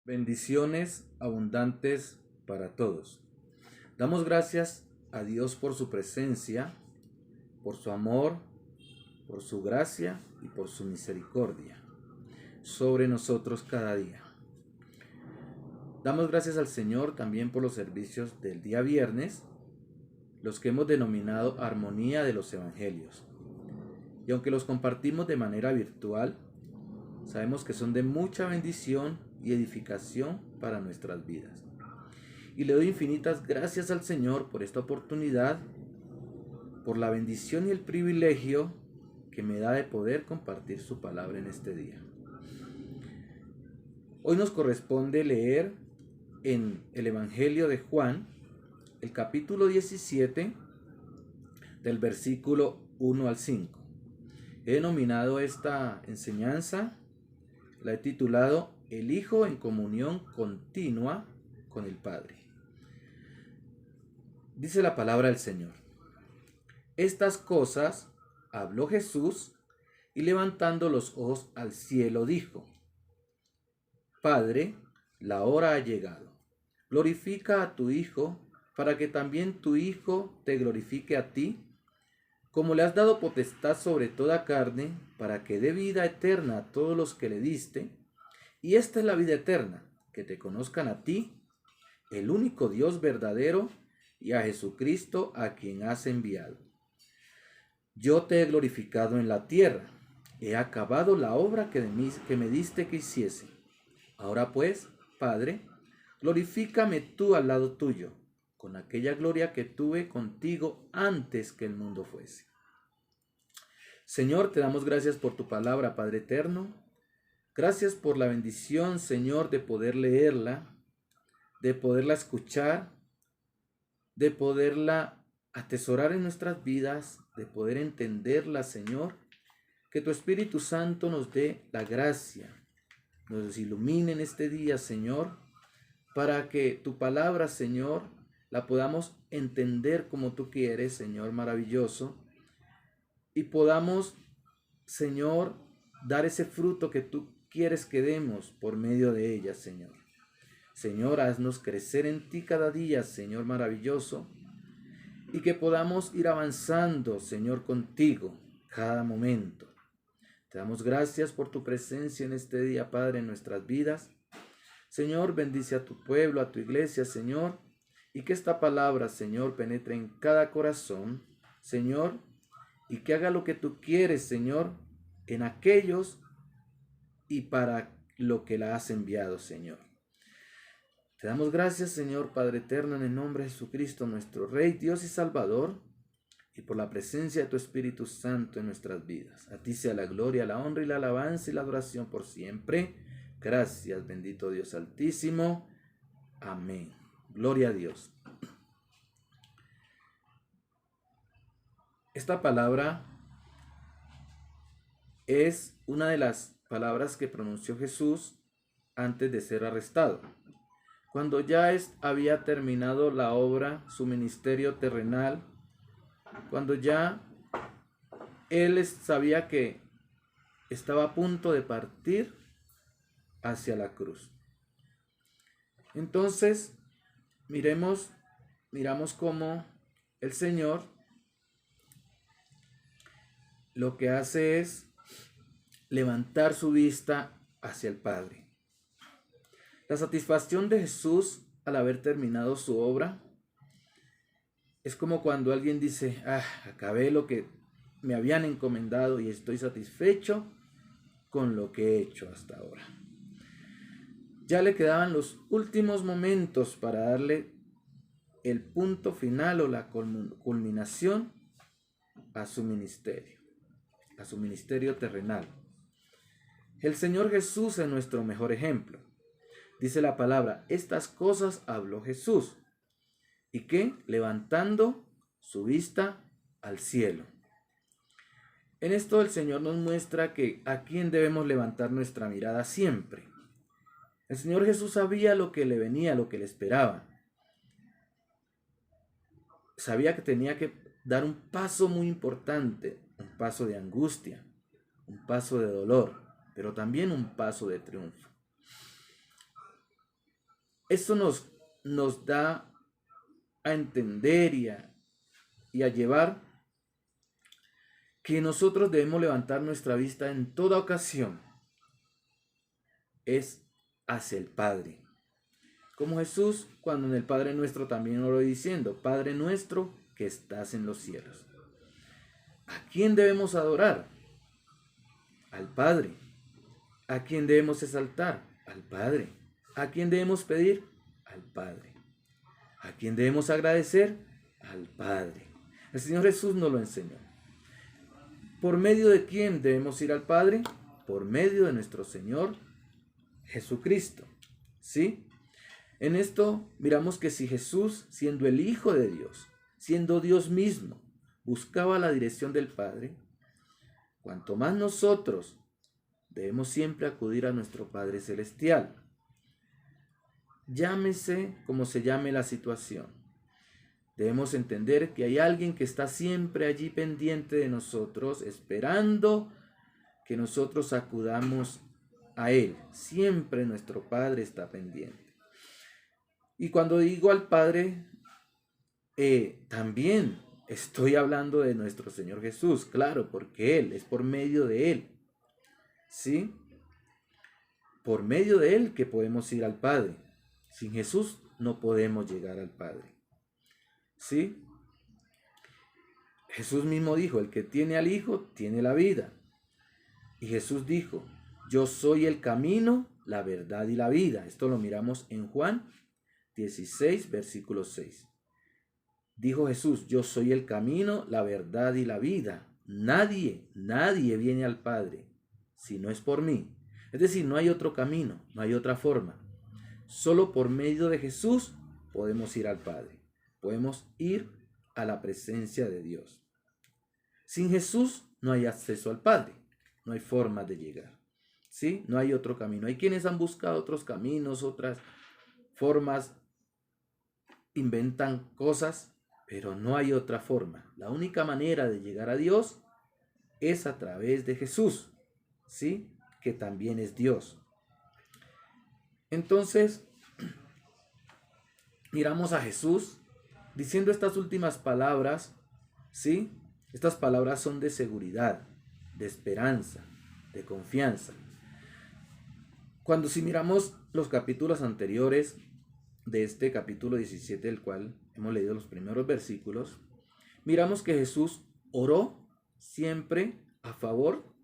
Bendiciones abundantes para todos. Damos gracias a Dios por su presencia, por su amor, por su gracia y por su misericordia sobre nosotros cada día. Damos gracias al Señor también por los servicios del día viernes, los que hemos denominado Armonía de los Evangelios. Y aunque los compartimos de manera virtual, sabemos que son de mucha bendición y edificación para nuestras vidas. Y le doy infinitas gracias al Señor por esta oportunidad, por la bendición y el privilegio que me da de poder compartir su palabra en este día. Hoy nos corresponde leer en el Evangelio de Juan, el capítulo 17, del versículo 1 al 5. He denominado esta enseñanza, la he titulado El Hijo en comunión continua con el Padre. Dice la palabra del Señor: Estas cosas habló Jesús y levantando los ojos al cielo dijo: Padre, la hora ha llegado. Glorifica a tu Hijo, para que también tu Hijo te glorifique a ti, como le has dado potestad sobre toda carne, para que dé vida eterna a todos los que le diste. Y esta es la vida eterna, que te conozcan a ti, el único Dios verdadero, y a Jesucristo a quien has enviado. Yo te he glorificado en la tierra, he acabado la obra que me diste que hiciese. Ahora pues, Padre, glorifícame tú al lado tuyo, con aquella gloria que tuve contigo antes que el mundo fuese. Señor, te damos gracias por tu palabra, Padre eterno. Gracias por la bendición, Señor, de poder leerla, de poderla escuchar, de poderla atesorar en nuestras vidas, de poder entenderla, Señor. Que tu Espíritu Santo nos dé la gracia, nos ilumine en este día, Señor, para que tu palabra, Señor, la podamos entender como tú quieres, Señor maravilloso, y podamos, Señor, dar ese fruto que tú quieres que demos por medio de ella, Señor. Señor, haznos crecer en ti cada día, Señor maravilloso, y que podamos ir avanzando, Señor, contigo cada momento. Te damos gracias por tu presencia en este día, Padre, en nuestras vidas. Señor, bendice a tu pueblo, a tu iglesia, Señor, y que esta palabra, Señor, penetre en cada corazón, Señor, y que haga lo que tú quieres, Señor, en aquellos y para lo que la has enviado, Señor. Te damos gracias, Señor, Padre eterno, en el nombre de Jesucristo, nuestro Rey, Dios y Salvador, y por la presencia de tu Espíritu Santo en nuestras vidas. A ti sea la gloria, la honra y la alabanza y la adoración por siempre. Gracias, bendito Dios Altísimo. Amén. Gloria a Dios. Esta palabra es una de las palabras que pronunció Jesús antes de ser arrestado. Cuando ya había terminado la obra, su ministerio terrenal, cuando ya él sabía que estaba a punto de partir hacia la cruz. Entonces, miramos cómo el Señor lo que hace es levantar su vista hacia el Padre. La satisfacción de Jesús al haber terminado su obra es como cuando alguien dice: acabé lo que me habían encomendado y estoy satisfecho con lo que he hecho hasta ahora. Ya le quedaban los últimos momentos para darle el punto final o la culminación a su ministerio terrenal. El Señor Jesús es nuestro mejor ejemplo. Dice la palabra: estas cosas habló Jesús. ¿Y qué? Levantando su vista al cielo. En esto el Señor nos muestra que a quién debemos levantar nuestra mirada siempre. El Señor Jesús sabía lo que le venía, lo que le esperaba. Sabía que tenía que dar un paso muy importante, un paso de angustia, un paso de dolor, pero también un paso de triunfo. Eso nos da a entender y a llevar que nosotros debemos levantar nuestra vista en toda ocasión, es hacia el Padre. Como Jesús, cuando en el Padre Nuestro también oró diciendo, Padre nuestro que estás en los cielos. ¿A quién debemos adorar? Al Padre. ¿A quién debemos exaltar? Al Padre. ¿A quién debemos pedir? Al Padre. ¿A quién debemos agradecer? Al Padre. El Señor Jesús nos lo enseñó. ¿Por medio de quién debemos ir al Padre? Por medio de nuestro Señor Jesucristo. ¿Sí? En esto miramos que si Jesús, siendo el Hijo de Dios, siendo Dios mismo, buscaba la dirección del Padre, cuanto más nosotros debemos siempre acudir a nuestro Padre Celestial. Llámese como se llame la situación. Debemos entender que hay alguien que está siempre allí pendiente de nosotros, esperando que nosotros acudamos a Él. Siempre nuestro Padre está pendiente. Y cuando digo al Padre, también estoy hablando de nuestro Señor Jesús, claro, porque Él, es por medio de Él. ¿Sí? Por medio de Él que podemos ir al Padre. Sin Jesús no podemos llegar al Padre. ¿Sí? Jesús mismo dijo, el que tiene al Hijo, tiene la vida. Y Jesús dijo, yo soy el camino, la verdad y la vida. Esto lo miramos en Juan 16, versículo 6. Dijo Jesús, yo soy el camino, la verdad y la vida. Nadie viene al Padre si no es por mí. Es decir, no hay otro camino, no hay otra forma. Solo por medio de Jesús podemos ir al Padre. Podemos ir a la presencia de Dios. Sin Jesús no hay acceso al Padre. No hay forma de llegar. ¿Sí? No hay otro camino. Hay quienes han buscado otros caminos, otras formas, inventan cosas, pero no hay otra forma. La única manera de llegar a Dios es a través de Jesús, ¿sí? Que también es Dios. Entonces, miramos a Jesús diciendo estas últimas palabras, ¿sí? Estas palabras son de seguridad, de esperanza, de confianza. Cuando si miramos los capítulos anteriores de este capítulo 17, del cual hemos leído los primeros versículos, miramos que Jesús oró siempre a favor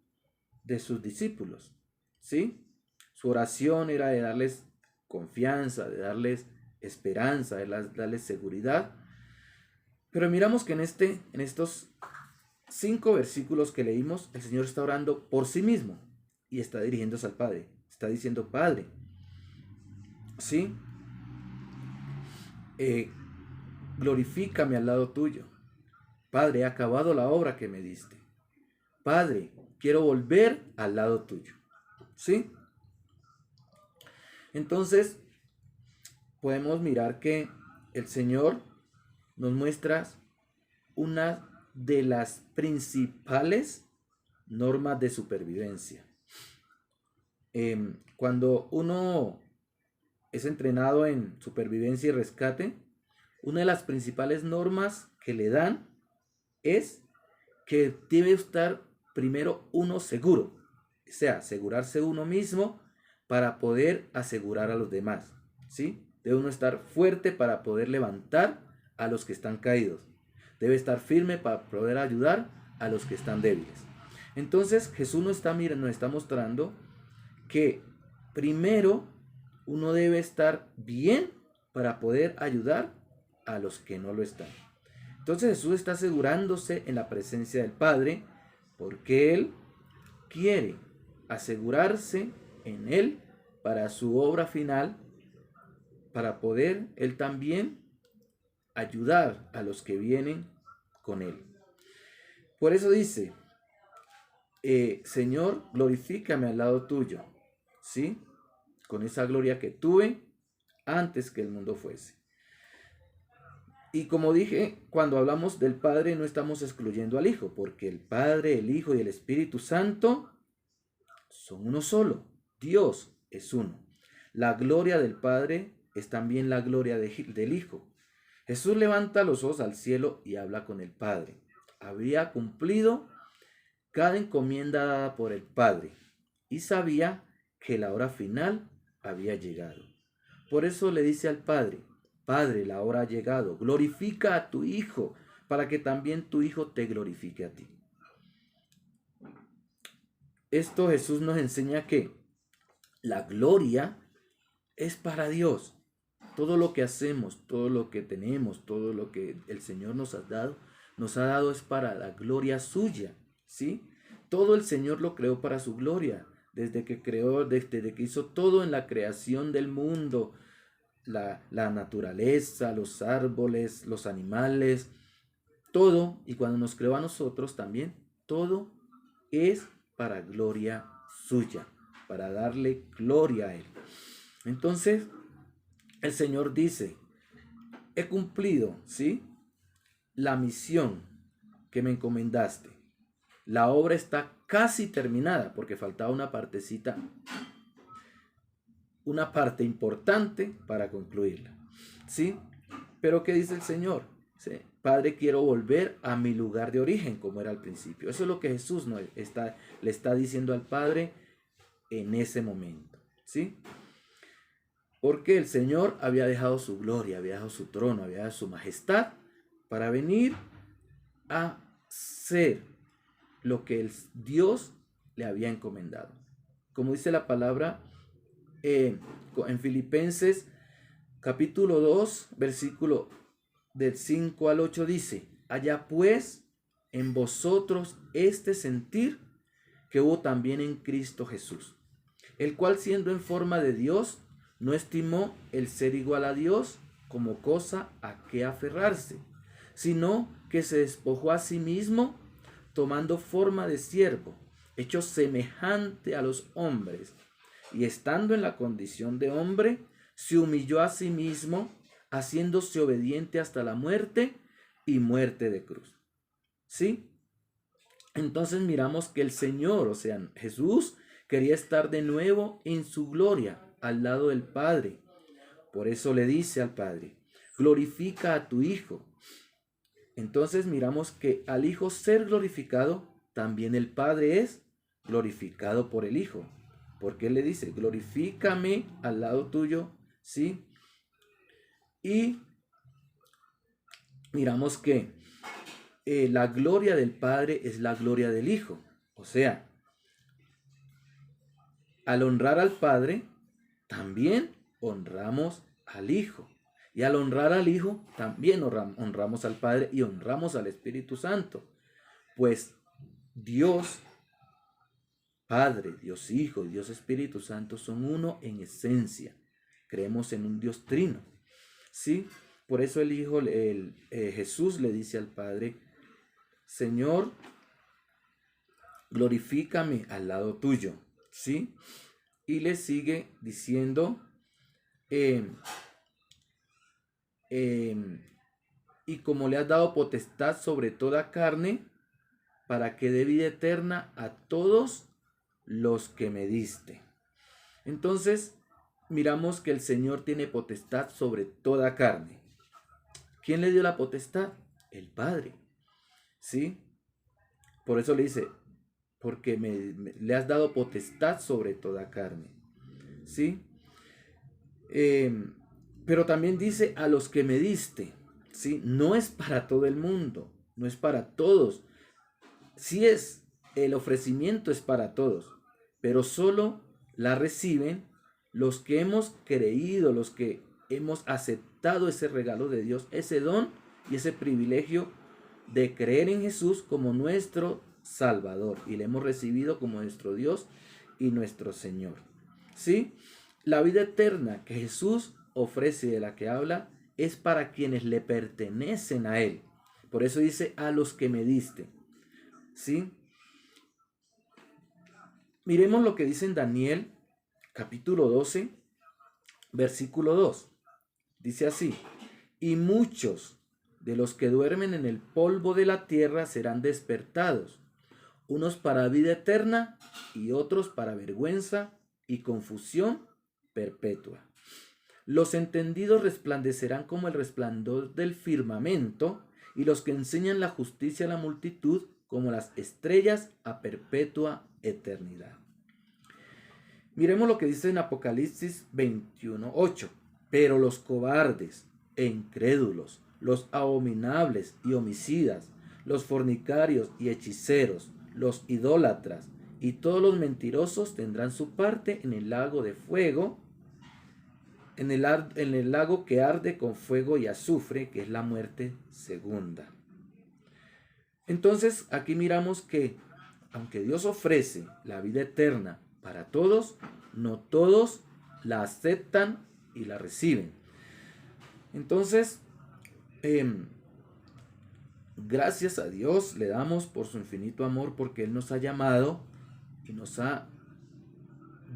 de sus discípulos, ¿sí? Su oración era de darles confianza, de darles esperanza, de darles seguridad. Pero miramos que en estos 5 versículos que leímos, el Señor está orando por sí mismo y está dirigiéndose al Padre. Está diciendo, Padre, ¿sí? Glorifícame al lado tuyo. Padre, he acabado la obra que me diste. Padre, quiero volver al lado tuyo. ¿Sí? Entonces, podemos mirar que el Señor nos muestra una de las principales normas de supervivencia. Cuando uno es entrenado en supervivencia y rescate, una de las principales normas que le dan es que debe estar primero uno seguro, o sea, asegurarse uno mismo para poder asegurar a los demás, ¿sí? Debe uno estar fuerte para poder levantar a los que están caídos. Debe estar firme para poder ayudar a los que están débiles. Entonces Jesús nos está mostrando que primero uno debe estar bien para poder ayudar a los que no lo están. Entonces Jesús está asegurándose en la presencia del Padre porque Él quiere asegurarse en Él para su obra final, para poder Él también ayudar a los que vienen con Él. Por eso dice, Señor, glorifícame al lado tuyo, ¿sí? Con esa gloria que tuve antes que el mundo fuese. Y como dije, cuando hablamos del Padre no estamos excluyendo al Hijo, porque el Padre, el Hijo y el Espíritu Santo son uno solo. Dios es uno. La gloria del Padre es también la gloria del Hijo. Jesús levanta los ojos al cielo y habla con el Padre. Había cumplido cada encomienda dada por el Padre y sabía que la hora final había llegado. Por eso le dice al Padre: Padre, la hora ha llegado, glorifica a tu Hijo, para que también tu Hijo te glorifique a ti. Esto Jesús nos enseña que la gloria es para Dios. Todo lo que hacemos, todo lo que tenemos, todo lo que el Señor nos ha dado es para la gloria suya, ¿sí? Todo el Señor lo creó para su gloria, desde que hizo todo en la creación del mundo, la naturaleza, los árboles, los animales, todo, y cuando nos creó a nosotros también, todo es para gloria suya, para darle gloria a Él. Entonces, el Señor dice: he cumplido, ¿sí?, la misión que me encomendaste. La obra está casi terminada, porque faltaba una partecita, una parte importante para concluirla, ¿sí? Pero ¿qué dice el Señor? ¿Sí? Padre, quiero volver a mi lugar de origen, como era al principio. Eso es lo que Jesús le está diciendo al Padre en ese momento, ¿sí? Porque el Señor había dejado su gloria, había dejado su trono, había dejado su majestad para venir a ser lo que el Dios le había encomendado. Como dice la palabra en Filipenses capítulo 2, versículo del 5 al 8 dice: haya pues en vosotros este sentir que hubo también en Cristo Jesús, el cual, siendo en forma de Dios, no estimó el ser igual a Dios como cosa a que aferrarse, sino que se despojó a sí mismo, tomando forma de siervo, hecho semejante a los hombres, y estando en la condición de hombre, se humilló a sí mismo, haciéndose obediente hasta la muerte y muerte de cruz. ¿Sí? Entonces miramos que el Señor, o sea, Jesús, quería estar de nuevo en su gloria, al lado del Padre. Por eso le dice al Padre: glorifica a tu Hijo. Entonces miramos que al Hijo ser glorificado, también el Padre es glorificado por el Hijo. Porque Él le dice: glorifícame al lado tuyo, ¿sí? Y miramos que la gloria del Padre es la gloria del Hijo. O sea, al honrar al Padre, también honramos al Hijo. Y al honrar al Hijo, también honramos al Padre y honramos al Espíritu Santo. Pues Dios Padre, Dios Hijo y Dios Espíritu Santo son uno en esencia. Creemos en un Dios trino, ¿sí? Por eso Jesús le dice al Padre: Señor, glorifícame al lado tuyo, ¿sí? Y le sigue diciendo: y como le has dado potestad sobre toda carne, para que dé vida eterna a todos los que me diste. Entonces, miramos que el Señor tiene potestad sobre toda carne. ¿Quién le dio la potestad? El Padre, ¿sí? Por eso le dice: porque le has dado potestad sobre toda carne, ¿sí? Pero también dice: a los que me diste, ¿sí? No es para todo el mundo, no es para todos. Sí, el ofrecimiento es para todos, pero solo la reciben los que hemos creído, los que hemos aceptado ese regalo de Dios, ese don y ese privilegio de creer en Jesús como nuestro Salvador, y le hemos recibido como nuestro Dios y nuestro Señor. ¿Sí? La vida eterna que Jesús ofrece, de la que habla, es para quienes le pertenecen a Él. Por eso dice: a los que me diste. ¿Sí? Miremos lo que dice en Daniel capítulo 12, versículo 2. Dice así: y muchos de los que duermen en el polvo de la tierra serán despertados, unos para vida eterna y otros para vergüenza y confusión perpetua. Los entendidos resplandecerán como el resplandor del firmamento, y los que enseñan la justicia a la multitud como las estrellas a perpetua eternidad. Miremos lo que dice en Apocalipsis 21:8. Pero los cobardes e incrédulos, los abominables y homicidas, los fornicarios y hechiceros, los idólatras y todos los mentirosos tendrán su parte en el lago de fuego, en el lago que arde con fuego y azufre, que es la muerte segunda. Entonces aquí miramos que aunque Dios ofrece la vida eterna para todos, no todos la aceptan y la reciben. Entonces, gracias a Dios le damos por su infinito amor, porque Él nos ha llamado y nos ha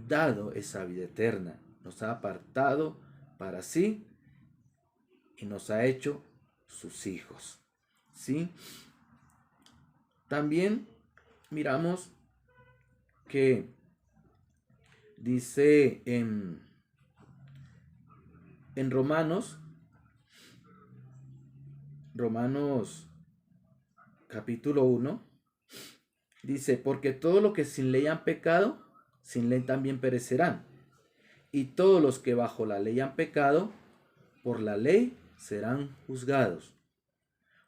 dado esa vida eterna, nos ha apartado para sí y nos ha hecho sus hijos, ¿sí? También miramos que dice en Romanos capítulo 1, dice: porque todo lo que sin ley han pecado, sin ley también perecerán. Y todos los que bajo la ley han pecado, por la ley serán juzgados.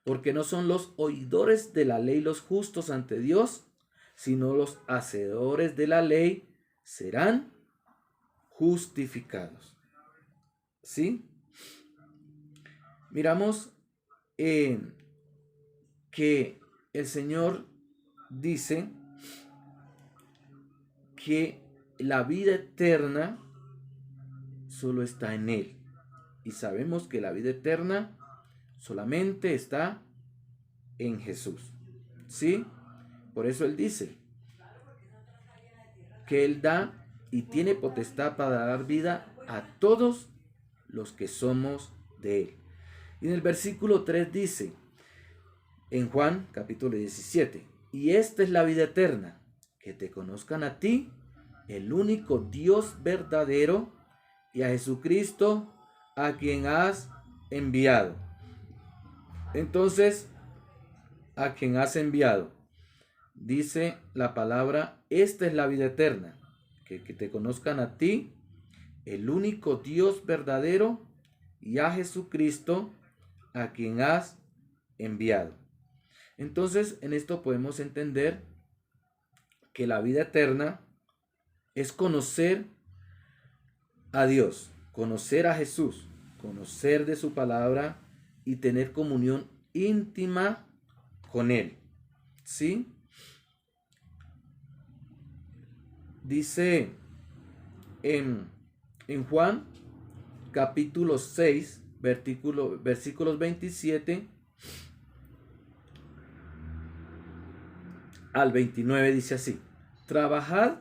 Porque no son los oidores de la ley los justos ante Dios, sino los hacedores de la ley serán justificados. ¿Sí? Miramos que el Señor dice que la vida eterna solo está en Él. Y sabemos que la vida eterna solamente está en Jesús. ¿Sí? Por eso Él dice que Él da y tiene potestad para dar vida a todos los que somos de Él. Y en el versículo 3 dice, en Juan capítulo 17, y esta es la vida eterna, que te conozcan a ti, el único Dios verdadero, y a Jesucristo, a quien has enviado. Entonces, a quien has enviado, dice la palabra, esta es la vida eterna, que te conozcan a ti, el único Dios verdadero, y a Jesucristo, a quien has enviado. Entonces, en esto podemos entender que la vida eterna es conocer a Dios, conocer a Jesús, conocer de su palabra y tener comunión íntima con Él. ¿Sí? Dice en Juan capítulo 6, versículos 27 al 29, dice así: trabajad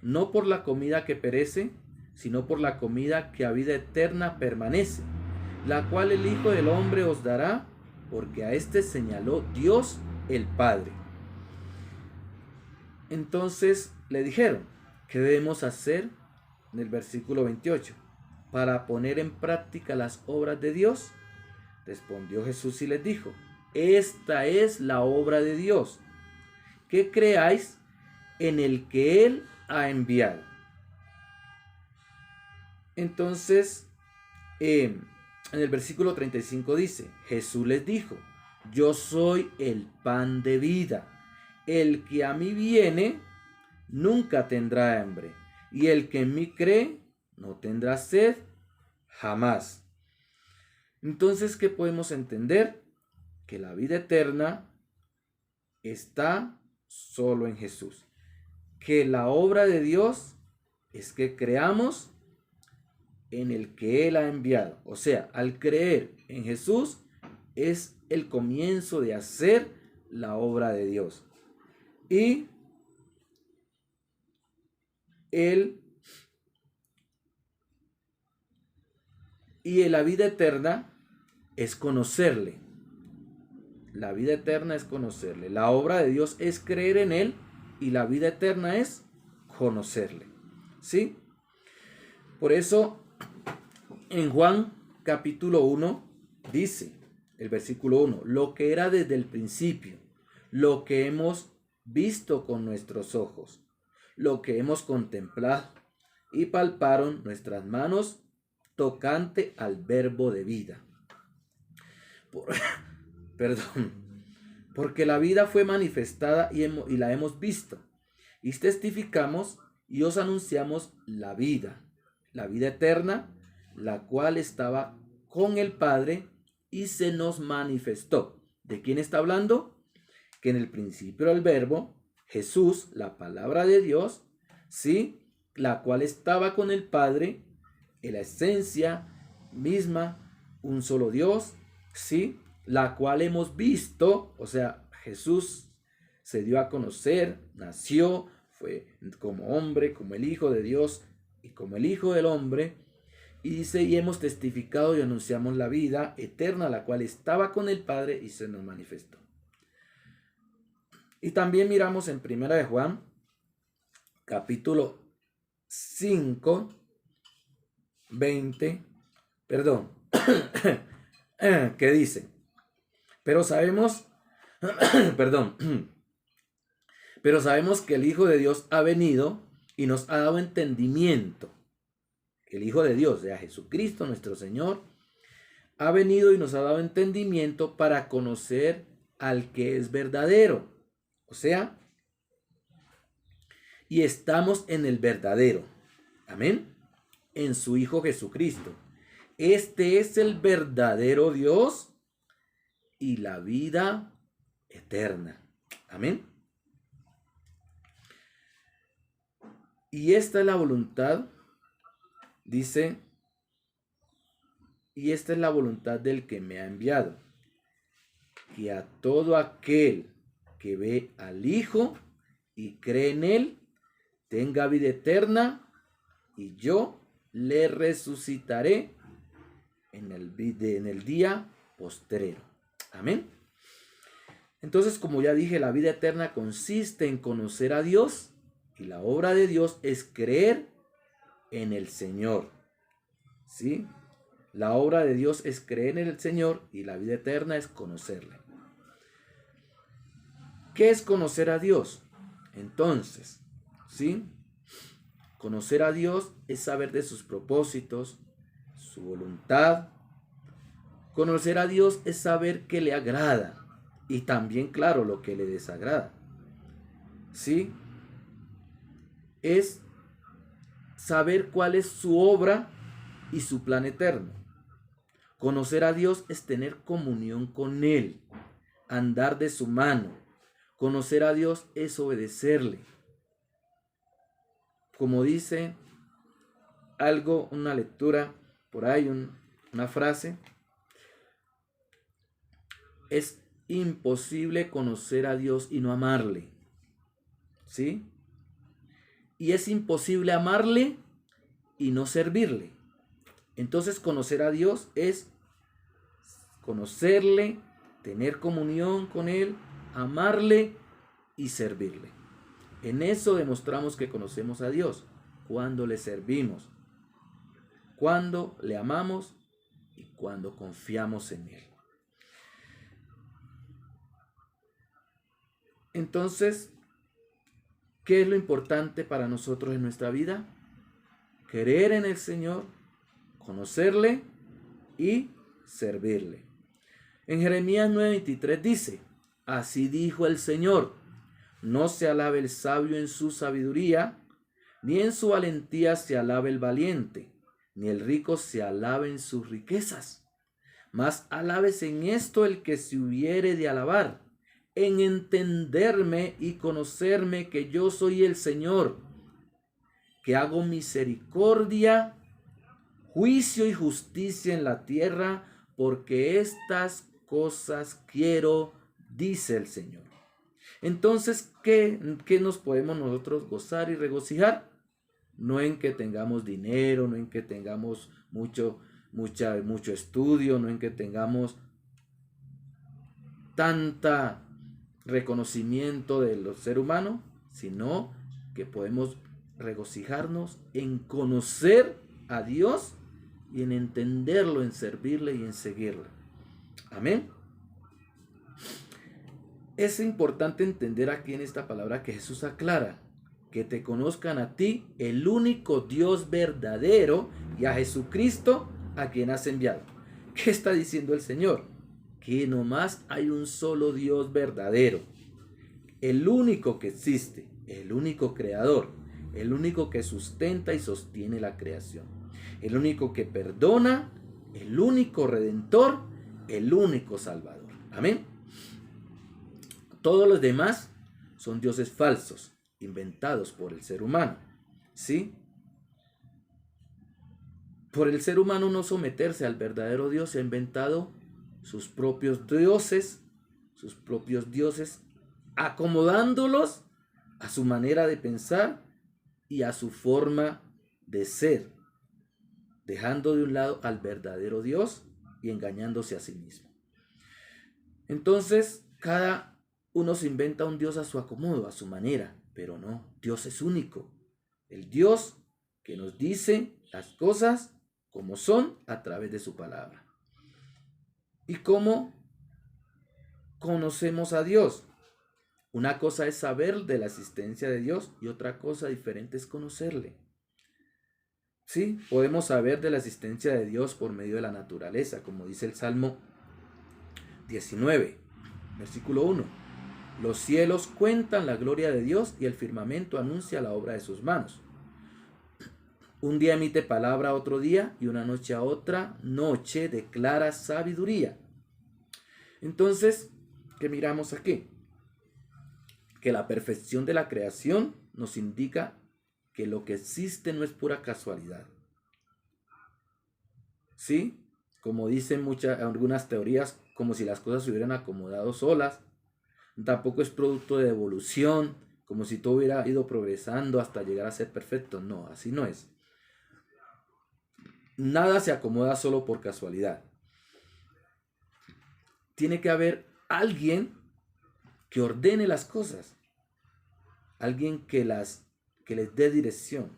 no por la comida que perece, sino por la comida que a vida eterna permanece, la cual el Hijo del Hombre os dará, porque a éste señaló Dios el Padre. Entonces le dijeron, ¿qué debemos hacer? En el versículo 28, para poner en práctica las obras de Dios. Respondió Jesús y les dijo, esta es la obra de Dios, que creáis en el que Él ha enviado. Entonces, en el versículo 35 dice, Jesús les dijo, yo soy el pan de vida. El que a mí viene nunca tendrá hambre, y el que en mí cree no tendrá sed jamás. Entonces, ¿qué podemos entender? Que la vida eterna está solo en Jesús. Que la obra de Dios es que creamos en el que Él ha enviado. O sea, al creer en Jesús es el comienzo de hacer la obra de Dios. Y la vida eterna es conocerle. La vida eterna es conocerle. La obra de Dios es creer en Él y la vida eterna es conocerle. ¿Sí? Por eso En Juan capítulo 1 dice, el versículo 1, lo que era desde el principio, lo que hemos visto con nuestros ojos, lo que hemos contemplado y palparon nuestras manos tocante al verbo de vida. Perdón, porque la vida fue manifestada y la hemos visto, y testificamos y os anunciamos la vida eterna, la cual estaba con el Padre y se nos manifestó. ¿De quién está hablando? Que en el principio era el verbo, Jesús, la palabra de Dios, ¿sí? La cual estaba con el Padre, en la esencia misma, un solo Dios, ¿sí? La cual hemos visto, o sea, Jesús se dio a conocer, nació, fue como hombre, como el Hijo de Dios y como el Hijo del hombre, y dice, y hemos testificado y anunciamos la vida eterna, la cual estaba con el Padre y se nos manifestó. Y también miramos en 1 de Juan, capítulo 5, 20, perdón, que dice, pero sabemos, perdón, pero sabemos que el Hijo de Dios ha venido y nos ha dado entendimiento. El Hijo de Dios, sea Jesucristo nuestro Señor, ha venido y nos ha dado entendimiento para conocer al que es verdadero. O sea, y estamos en el verdadero. Amén. En su Hijo Jesucristo. Este es el verdadero Dios y la vida eterna. Amén. Y esta es la voluntad, dice, y esta es la voluntad del que me ha enviado, que a todo aquel que ve al Hijo y cree en él, tenga vida eterna, y yo le resucitaré en el día postrero. Amén. Entonces, como ya dije, la vida eterna consiste en conocer a Dios, y la obra de Dios es creer en el Señor. ¿Sí? La obra de Dios es creer en el Señor, y la vida eterna es conocerle. ¿Qué es conocer a Dios? Entonces, ¿sí? Conocer a Dios es saber de sus propósitos, su voluntad. Conocer a Dios es saber qué le agrada y también, claro, lo que le desagrada. ¿Sí? Es saber cuál es su obra y su plan eterno. Conocer a Dios es tener comunión con Él, andar de su mano. Conocer a Dios es obedecerle. Como dice algo, una lectura, por ahí una frase, es imposible conocer a Dios y no amarle. ¿Sí? Y es imposible amarle y no servirle. Entonces, conocer a Dios es conocerle, tener comunión con Él, amarle y servirle. En eso demostramos que conocemos a Dios, cuando le servimos, cuando le amamos y cuando confiamos en Él. Entonces, ¿qué es lo importante para nosotros en nuestra vida? Creer en el Señor, conocerle y servirle. En Jeremías 9:23 dice, así dijo el Señor, no se alabe el sabio en su sabiduría, ni en su valentía se alabe el valiente, ni el rico se alabe en sus riquezas. Mas alábese en esto el que se hubiere de alabar, en entenderme y conocerme que yo soy el Señor, que hago misericordia, juicio y justicia en la tierra, porque estas cosas quiero, dice el Señor. Entonces, ¿qué nos podemos nosotros gozar y regocijar? No en que tengamos dinero, no en que tengamos mucho estudio, no en que tengamos tanta reconocimiento de los seres humanos, sino que podemos regocijarnos en conocer a Dios y en entenderlo, en servirle y en seguirle. Amén. Es importante entender aquí en esta palabra que Jesús aclara que te conozcan a ti, el único Dios verdadero, y a Jesucristo a quien has enviado. ¿Qué está diciendo el Señor? Que nomás hay un solo Dios verdadero, el único que existe, el único creador, el único que sustenta y sostiene la creación, el único que perdona, el único redentor, el único salvador. Amén. Todos los demás son dioses falsos, inventados por el ser humano. ¿Sí? Por el ser humano no someterse al verdadero Dios, se ha inventado sus propios dioses, acomodándolos a su manera de pensar y a su forma de ser, dejando de un lado al verdadero Dios y engañándose a sí mismo. Entonces, cada uno se inventa un Dios a su acomodo, a su manera, pero no, Dios es único. El Dios que nos dice las cosas como son a través de su palabra. ¿Y cómo conocemos a Dios? Una cosa es saber de la existencia de Dios y otra cosa diferente es conocerle. Sí, podemos saber de la existencia de Dios por medio de la naturaleza, como dice el Salmo 19, versículo 1. Los cielos cuentan la gloria de Dios y el firmamento anuncia la obra de sus manos. Un día emite palabra a otro día y una noche a otra noche declara sabiduría. Entonces, ¿qué miramos aquí? Que la perfección de la creación nos indica que lo que existe no es pura casualidad. ¿Sí? Como dicen algunas teorías, como si las cosas se hubieran acomodado solas. Tampoco es producto de evolución, como si todo hubiera ido progresando hasta llegar a ser perfecto. No, así no es. Nada se acomoda solo por casualidad. Tiene que haber alguien que ordene las cosas, alguien que les dé dirección.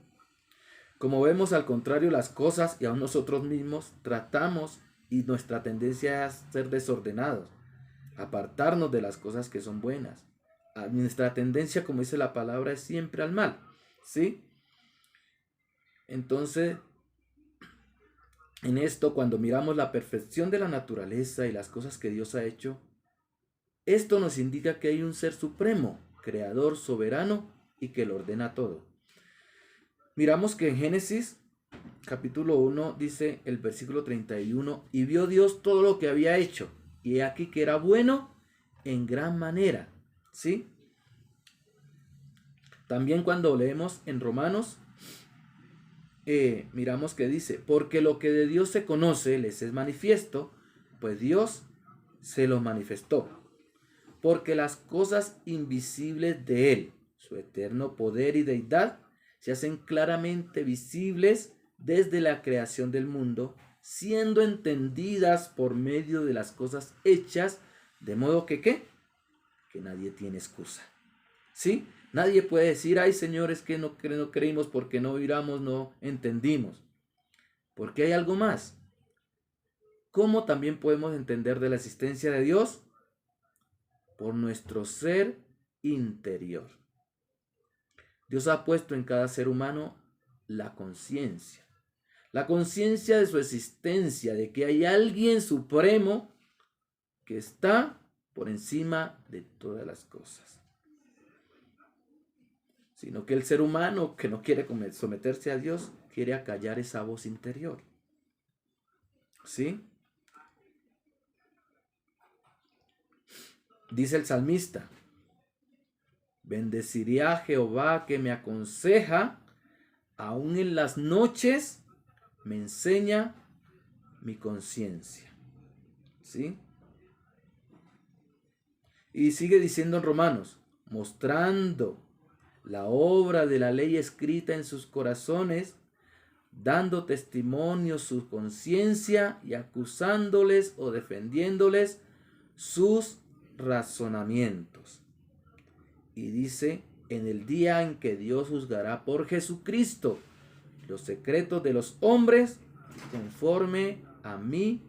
Como vemos, al contrario, las cosas y aún nosotros mismos tratamos, y nuestra tendencia es ser desordenados, apartarnos de las cosas que son buenas. Nuestra tendencia, como dice la palabra, es siempre al mal, ¿sí? Entonces, en esto, cuando miramos la perfección de la naturaleza y las cosas que Dios ha hecho, esto nos indica que hay un ser supremo, creador, soberano y que lo ordena todo. Miramos que en Génesis capítulo 1 dice el versículo 31, y vio Dios todo lo que había hecho, y he aquí que era bueno en gran manera, ¿sí? También cuando leemos en Romanos, miramos que dice, porque lo que de Dios se conoce les es manifiesto, pues Dios se lo manifestó. Porque las cosas invisibles de Él, su eterno poder y deidad, se hacen claramente visibles desde la creación del mundo, siendo entendidas por medio de las cosas hechas, de modo que ¿qué? Que nadie tiene excusa. ¿Sí? Nadie puede decir, ay Señor, es que no creímos porque no miramos, no entendimos. Porque hay algo más. ¿Cómo también podemos entender de la existencia de Dios? Por nuestro ser interior. Dios ha puesto en cada ser humano la conciencia. La conciencia de su existencia, de que hay alguien supremo que está por encima de todas las cosas. Sino que el ser humano que no quiere someterse a Dios, quiere acallar esa voz interior. ¿Sí? Dice el salmista, bendeciré a Jehová que me aconseja, aún en las noches me enseña mi conciencia. ¿Sí? Y sigue diciendo en Romanos, mostrando la obra de la ley escrita en sus corazones, dando testimonio su conciencia y acusándoles o defendiéndoles sus razonamientos. Y dice, en el día en que Dios juzgará por Jesucristo los secretos de los hombres conforme a mi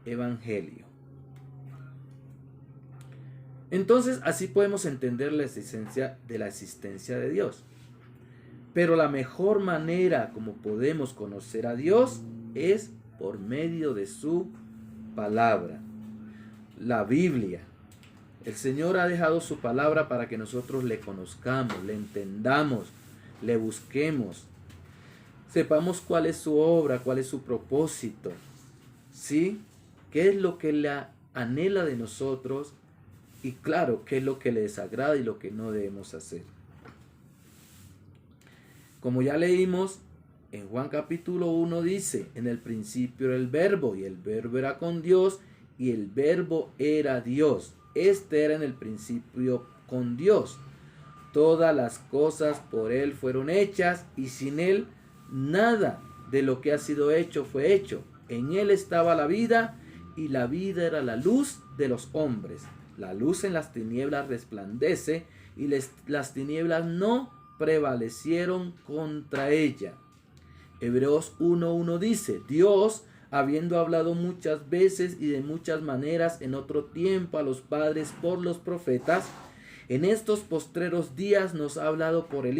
evangelio. Entonces, así podemos entender la existencia de Dios. Pero la mejor manera como podemos conocer a Dios es por medio de su palabra, la Biblia. El Señor ha dejado su palabra para que nosotros le conozcamos, le entendamos, le busquemos, sepamos cuál es su obra, cuál es su propósito, ¿sí? ¿Qué es lo que Él anhela de nosotros? Y claro, qué es lo que le desagrada y lo que no debemos hacer. Como ya leímos, en Juan capítulo 1 dice, en el principio era el verbo, y el verbo era con Dios, y el verbo era Dios. Este era en el principio con Dios. Todas las cosas por Él fueron hechas, y sin Él nada de lo que ha sido hecho fue hecho. En Él estaba la vida, y la vida era la luz de los hombres. La luz en las tinieblas resplandece, y las tinieblas no prevalecieron contra ella. Hebreos 1:1 dice, Dios, habiendo hablado muchas veces y de muchas maneras en otro tiempo a los padres por los profetas, en estos postreros días nos ha hablado por el